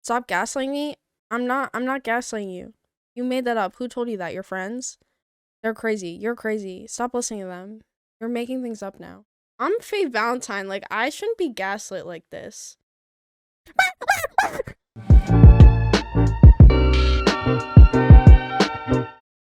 Stop gaslighting me. I'm not gaslighting you. You made that up. Who told you that? Your friends? They're crazy. You're crazy. Stop listening to them. You're making things up now. I'm Faye Valentine. Like, I shouldn't be gaslit like this.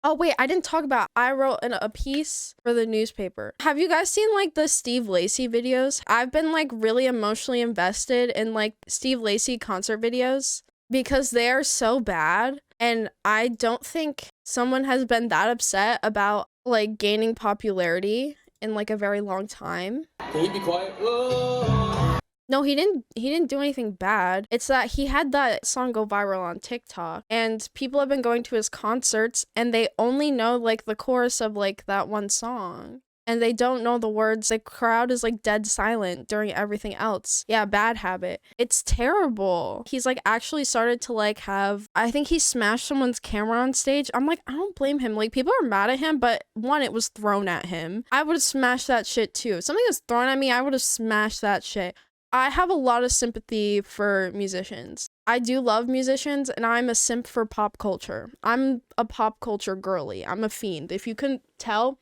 Oh wait, I didn't talk about, I wrote a piece for the newspaper. Have you guys seen like the Steve Lacy videos? I've been like really emotionally invested in like Steve Lacy concert videos because they are so bad. And I don't think someone has been that upset about like gaining popularity in like a very long time. Can you be quiet? Whoa. No, he didn't do anything bad. It's that he had that song go viral on TikTok and people have been going to his concerts and they only know like the chorus of like that one song. And they don't know the words. The crowd is like dead silent during everything else. Yeah, bad habit. It's terrible. He's like actually started to like have, I think he smashed someone's camera on stage. I'm like, I don't blame him. Like people are mad at him, but one, it was thrown at him. I would have smashed that shit too. If something was thrown at me, I would have smashed that shit. I have a lot of sympathy for musicians. I do love musicians and I'm a simp for pop culture. I'm a pop culture girly. I'm a fiend. If you couldn't tell,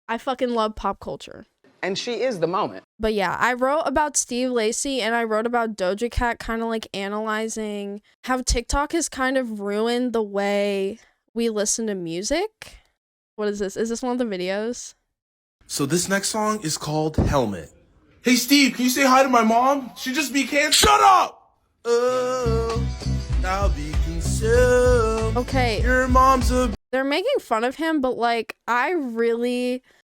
I fucking love pop culture. And she is the moment. But yeah, I wrote about Steve Lacy and I wrote about Doja Cat, kind of like analyzing how TikTok has kind of ruined the way we listen to music. What is this? Is this one of the videos? So this next song is called Helmet. Hey Steve, can you say hi to my mom? She just became— Shut up! Oh, I'll be consumed. Okay. Your mom's a— They're making fun of him, but like,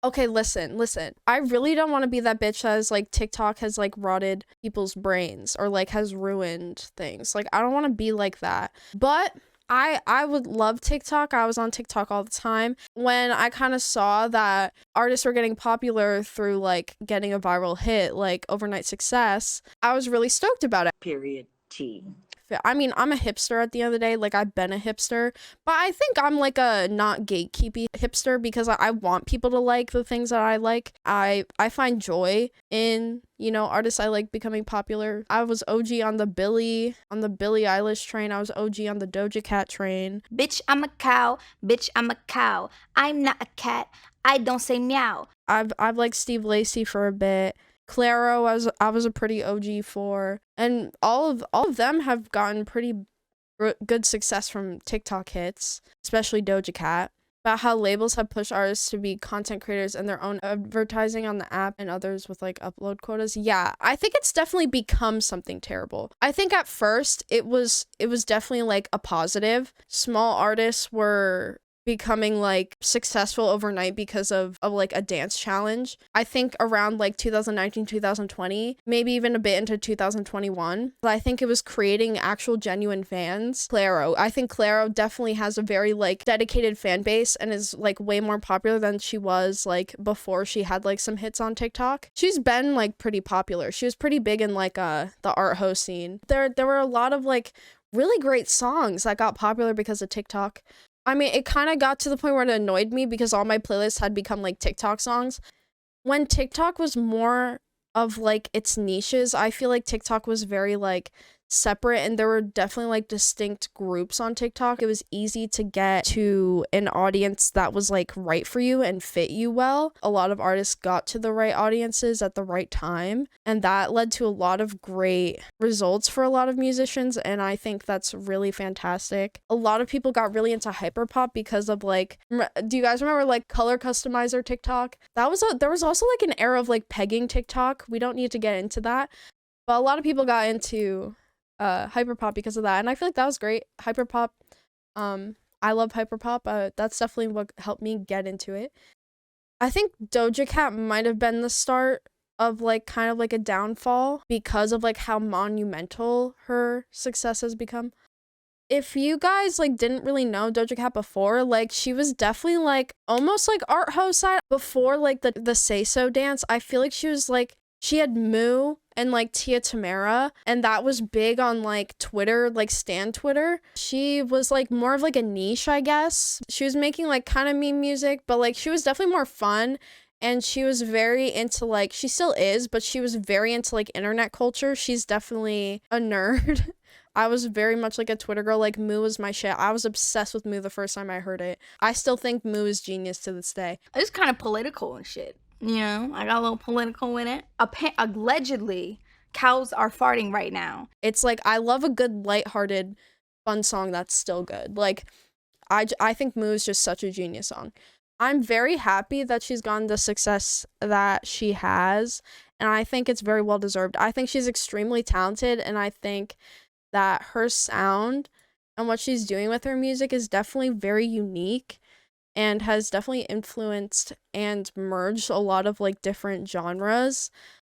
okay, listen. I really don't want to be that bitch that is like TikTok has like rotted people's brains or like has ruined things. Like, I don't want to be like that. But I would love TikTok. I was on TikTok all the time. When I kind of saw that artists were getting popular through like getting a viral hit, like overnight success, I was really stoked about it. Period. T. I mean, I'm a hipster at the end of the day. Like, I've been a hipster, but I think I'm like a not gatekeepy hipster because I want people to like the things that I like. I find joy in, you know, artists I like becoming popular. I was OG on the Billie Eilish train. I was OG on the Doja Cat train. Bitch, I'm a cow. Bitch, I'm a cow. I'm not a cat. I don't say meow. I've liked Steve Lacy for a bit. Clairo, I was a pretty OG for, and all of them have gotten pretty good success from TikTok hits, especially Doja Cat. About how labels have pushed artists to be content creators and their own advertising on the app and others with like upload quotas. Yeah, I think it's definitely become something terrible. I think at first it was definitely like a positive. Small artists were becoming like successful overnight because of like a dance challenge. I think around like 2019, 2020, maybe even a bit into 2021. But I think it was creating actual genuine fans. Clairo, I think Clairo definitely has a very like dedicated fan base and is like way more popular than she was like before she had like some hits on TikTok. She's been like pretty popular. She was pretty big in like the art host scene. There were a lot of like really great songs that got popular because of TikTok. I mean, it kind of got to the point where it annoyed me because all my playlists had become like TikTok songs. When TikTok was more of like its niches, I feel like TikTok was very like separate and there were definitely like distinct groups on TikTok. It was easy to get to an audience that was like right for you and fit you well. A lot of artists got to the right audiences at the right time, and that led to a lot of great results for a lot of musicians, and I think that's really fantastic. A lot of people got really into hyperpop because of like, do you guys remember like color customizer TikTok? There was also like an era of like pegging TikTok. We don't need to get into that, but a lot of people got into hyperpop because of that, and I feel like that was great. Hyperpop, I love hyperpop. That's definitely what helped me get into it. I think Doja Cat might have been the start of like kind of like a downfall because of like how monumental her success has become. If you guys like didn't really know Doja Cat before, like she was definitely like almost like art host side before like the Say So dance. I feel like she was like, she had Moo and like Tia Tamera, and that was big on like Twitter, like Stan Twitter. She was like more of like a niche, I guess. She was making like kind of meme music, but like she was definitely more fun, and she was very into like, she still is, but she was very into like internet culture. She's definitely a nerd. I was very much like a Twitter girl. Like, Moo was my shit. I was obsessed with Moo the first time I heard it. I still think Moo is genius to this day. It's kind of political and shit. You know, I got a little political in it. Allegedly, cows are farting right now. It's like, I love a good, lighthearted, fun song that's still good. Like, I think Moo is just such a genius song. I'm very happy that she's gotten the success that she has, and I think it's very well deserved. I think she's extremely talented, and I think that her sound and what she's doing with her music is definitely very unique and has definitely influenced and merged a lot of like different genres.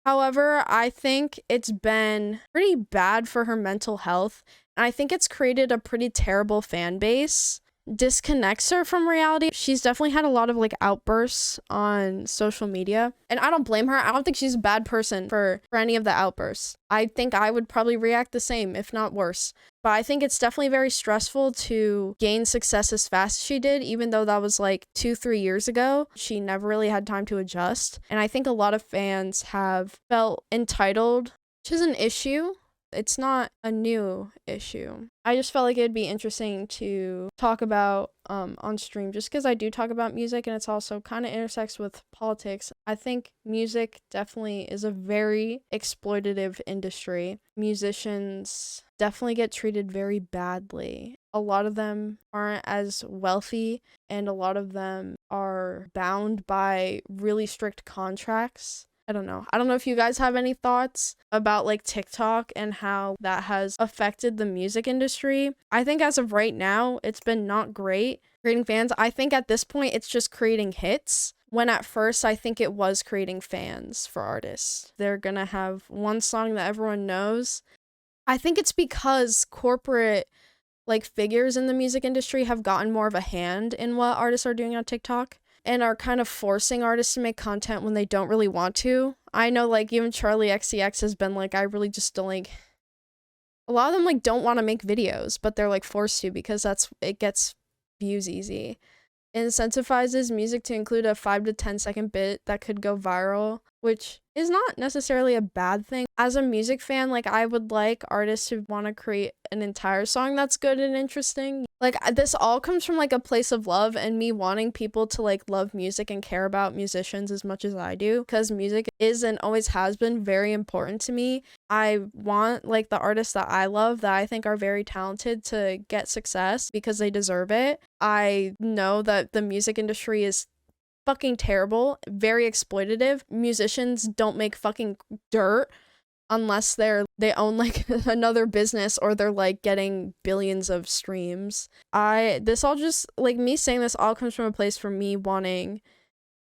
However, I think it's been pretty bad for her mental health, and I think it's created a pretty terrible fan base. Disconnects her from reality. She's definitely had a lot of like outbursts on social media, and I don't blame her. I don't think she's a bad person for any of the outbursts. I think I would probably react the same, if not worse. But I think it's definitely very stressful to gain success as fast as she did, even though that was like 2-3 years ago. She never really had time to adjust, and I think a lot of fans have felt entitled, which is an issue. It's not a new issue. I just felt like it'd be interesting to talk about on stream, just because I do talk about music and it's also kind of intersects with politics. I think music definitely is a very exploitative industry. Musicians definitely get treated very badly. A lot of them aren't as wealthy, and a lot of them are bound by really strict contracts. I don't know if you guys have any thoughts about like TikTok and how that has affected the music industry. I think as of right now, it's been not great creating fans. I think at this point, it's just creating hits, when at first I think it was creating fans for artists. They're gonna have one song that everyone knows. I think it's because corporate like figures in the music industry have gotten more of a hand in what artists are doing on TikTok, and are kind of forcing artists to make content when they don't really want to. I know like even Charlie XCX has been like, I really just don't like, a lot of them like don't want to make videos, but they're like forced to because it gets views easy. It incentivizes music to include a 5 to 10 second bit that could go viral, which is not necessarily a bad thing. As a music fan, like I would like artists to want to create an entire song that's good and interesting. Like this all comes from like a place of love and me wanting people to like love music and care about musicians as much as I do, because music is and always has been very important to me. I want like the artists that I love, that I think are very talented, to get success because they deserve it. I know that the music industry is fucking terrible, very exploitative. Musicians don't make fucking dirt unless they own like another business or they're like getting billions of streams. This all just like me saying this all comes from a place for me wanting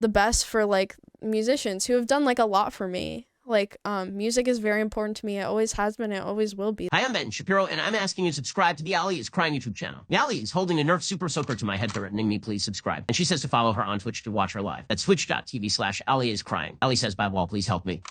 the best for like musicians who have done like a lot for me. Like music is very important to me. It always has been, it always will be. Hi, I'm Ben Shapiro, and I'm asking you to subscribe to the Ali is Crying YouTube channel. The Ali is holding a Nerf Super Soaker to my head, threatening me, please subscribe. And she says to follow her on Twitch to watch her live. That's twitch.tv/Ali is Crying. Ali says, by wall, please help me.